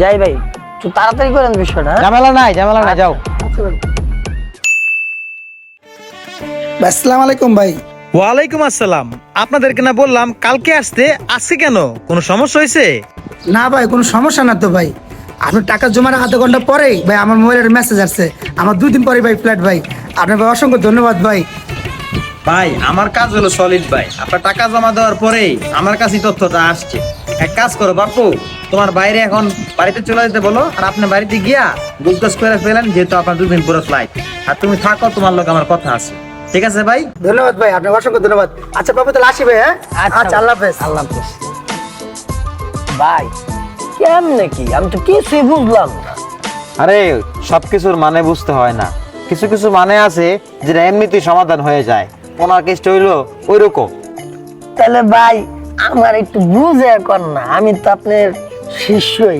যাই ভাই, একটু তাড়াতাড়ি করেন বিষয়টা। ঝামেলা নাই যাও। আচ্ছা ভাই। আসসালামু আলাইকুম ভাই। ওয়ালাইকুম আসসালাম। আপনাদেরকে না বললাম কালকে আসতে, আজকে কেন? কোনো সমস্যা হয়েছে? না ভাই, কোনো সমস্যা না তো ভাই। আপনি টাকা জমার আধা ঘন্টা পরেই ভাই আমার মোবাইলের মেসেজ আসছে, আমার 2 দিন পরে ভাই ফ্ল্যাট ভাই। আপনার ভাই অসংখ্য ধন্যবাদ ভাই। ভাই আমার কাজ হলো সলিড ভাই, আপনার টাকা জমা দেওয়ার পরেই আমার কাছে তথ্যটা আসছে। এক কাজ করো বাপু, তোমার বাইরে এখন বাড়িতে চলে যেতে বলো, আর আপনি বাড়িতে গিয়া গুজগাছ করে ফেলেন, যেহেতু আপনার 2 দিন পুরো ফ্লাইট। আর তুমি থাকো, তোমার লোক আমার কথা আছে। ঠিক আছে ভাই? ধন্যবাদ ভাই, আপনার অসংখ্য ধন্যবাদ। আচ্ছা বাবু, তাহলে আসি ভাই। হ্যাঁ আচ্ছা, আল্লাহ হাফেজ। আল্লাহ হাফেজ। ভাই কেমনে কি, আমি তো কিছুই বুঝলাম না। আরে সবকিছুর মানে বুঝতে হয় না, কিছু কিছু মানে আছে যেটা এমনিতেই সমাধান হয়ে যায়। ওনার কেসটা হইলো ওইরকম। তাহলে ভাই আমার একটু বুঝে কর না, আমি তো আপনার শিষ্যই।